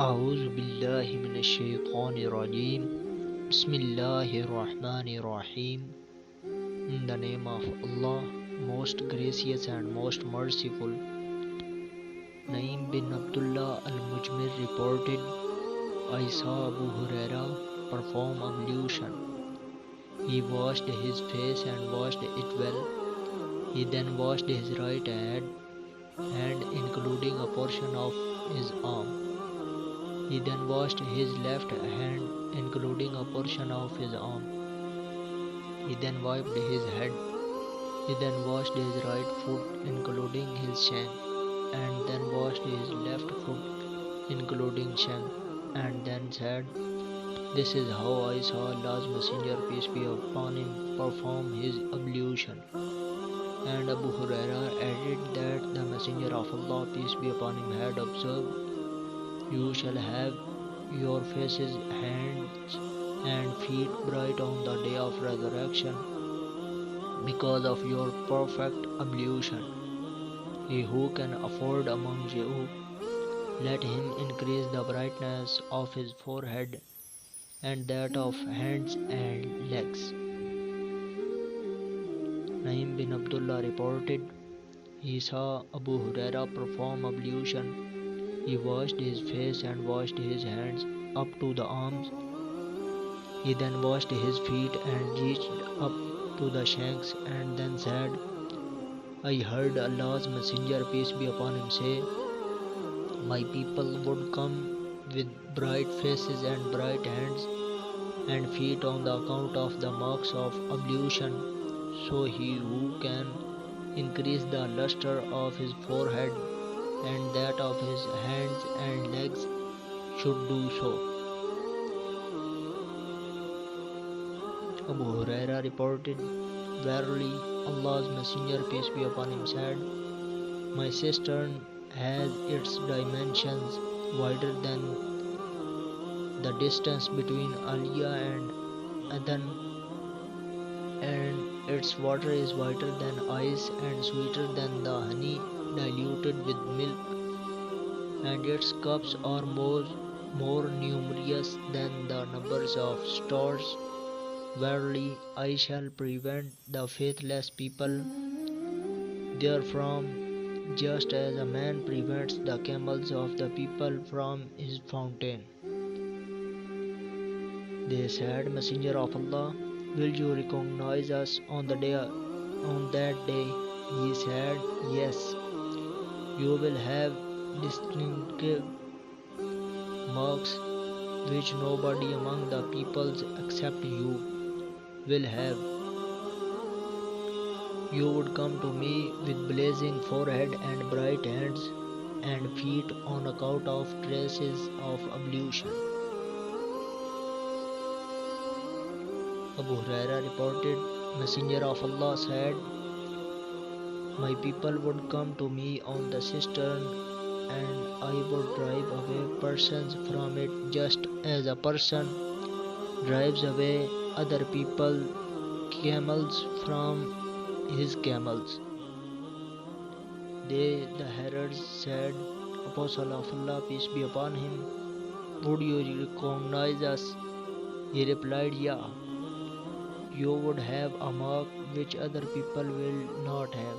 أعوذ بالله من الشيطان الرجيم. Bismillahir-Rahmanir-Rahim. In the name of Allah, most gracious and most merciful. Naim bin Abdullah al-Mujmir reported, I saw Abu Huraira perform ablution. He washed his face and washed it well. He then washed his right hand including a portion of his arm. He then washed his left hand including a portion of his arm. He then wiped his head. He then washed his right foot including his shank, and then washed his left foot including shank, and then said, This is how I saw Allah's Messenger, peace be upon him, perform his ablution. And Abu Huraira added that the Messenger of Allah, peace be upon him, had observed, You shall have your faces, hands and feet bright on the day of resurrection because of your perfect ablution. He who can afford among you, let him increase the brightness of his forehead and that of hands and legs. Naim bin Abdullah reported, he saw Abu Huraira perform ablution. He washed his face and washed his hands up to the arms. He then washed his feet and reached up to the shanks, and then said, I heard Allah's Messenger, peace be upon him, say, My people would come with bright faces and bright hands and feet on the account of the marks of ablution. So he who can increase the luster of his forehead and that of his hands and legs should do so. Abu Huraira reported, Verily, Allah's Messenger, peace be upon him, said, My cistern has its dimensions wider than the distance between Aliyah and Adan, and its water is whiter than ice and sweeter than the honey diluted with milk, and its cups are more numerous than the numbers of stars. Verily, I shall prevent the faithless people therefrom, just as a man prevents the camels of the people from his fountain. They said, Messenger of Allah, will you recognize us on that day? He said, Yes. You will have distinctive marks which nobody among the peoples except you will have. You would come to me with blazing forehead and bright hands and feet on account of traces of ablution. Abu Huraira reported, Messenger of Allah said, My people would come to me on the cistern, and I would drive away persons from it just as a person drives away other people's camels from his camels. They, the heralds, said, Apostle of Allah, peace be upon him, would you recognize us? He replied, Yeah. You would have a mark which other people will not have.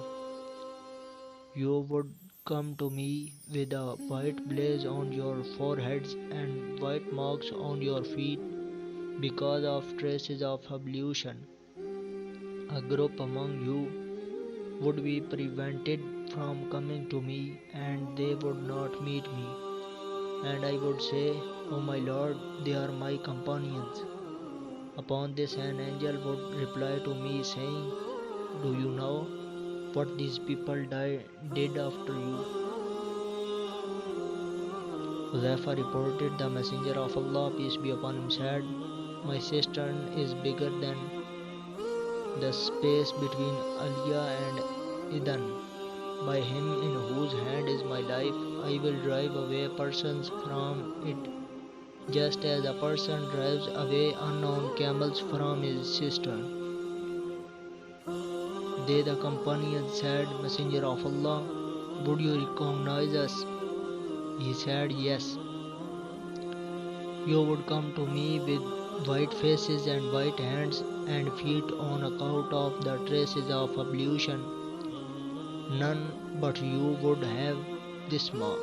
You would come to me with a white blaze on your foreheads and white marks on your feet because of traces of ablution. A group among you would be prevented from coming to me, and they would not meet me. And I would say, O my Lord, they are my companions. Upon this an angel would reply to me, saying, Do you know what these people did after you? Huzaifa reported, the Messenger of Allah, peace be upon him, said, My cistern is bigger than the space between Aliyah and Idan. By him in whose hand is my life, I will drive away persons from it, just as a person drives away unknown camels from his cistern. They, the companions, said, Messenger of Allah, would you recognize us? He said, Yes. You would come to me with white faces and white hands and feet on account of the traces of ablution. None but you would have this mark.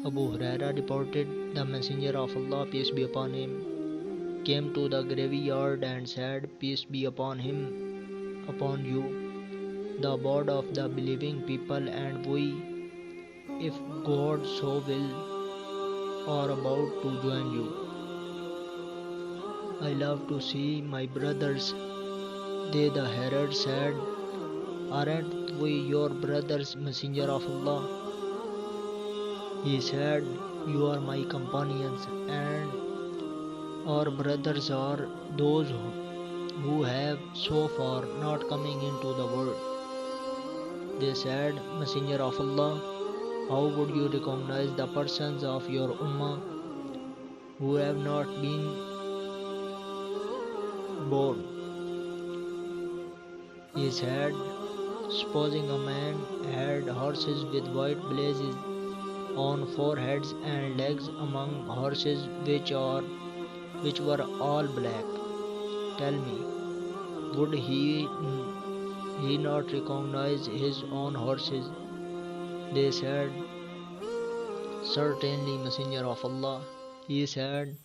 Abu Huraira reported, the Messenger of Allah, peace be upon him, came to the graveyard and said, peace be upon him, upon you, the abode of the believing people, and we, if God so will, are about to join you. I love to see my brothers. They, the herald, said, aren't we your brothers, Messenger of Allah? He said, you are my companions, and our brothers are those who have so far not coming into the world. They said, Messenger of Allah, how would you recognize the persons of your ummah who have not been born? He said, supposing a man had horses with white blazes on foreheads and legs among horses which were all black. Tell me, would he not recognize his own horses? They said, certainly, Messenger of Allah. He said,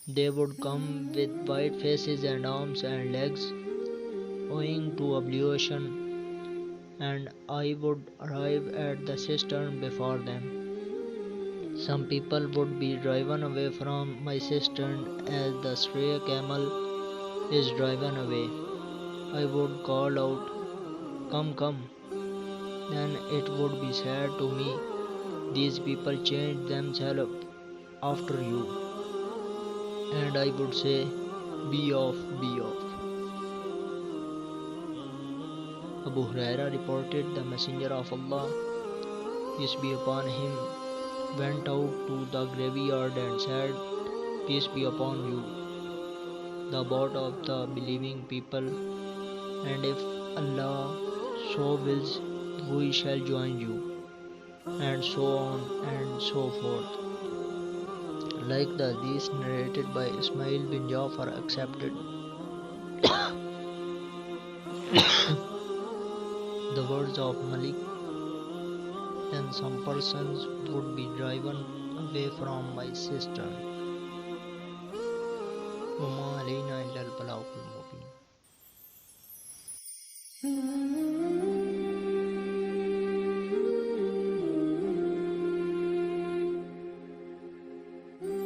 they would come with white faces and arms and legs owing to ablution, and I would arrive at the cistern before them. Some people would be driven away from my cistern as the stray camel is driven away. I would call out, come, come. Then it would be said to me, these people changed themselves after you. And I would say, be off, be off. Abu Huraira reported, the Messenger of Allah, peace be upon him, went out to the graveyard and said, peace be upon you, the abode of the believing people, and if Allah so wills, we shall join you, and so on and so forth. Like the hadith narrated by Ismail bin Jafar accepted. The words of Malik, then some persons would be driven away from my cistern. وَمَا عَلَيْنَا إِلَّا الْبَلَاغُ الْمُبِينُ.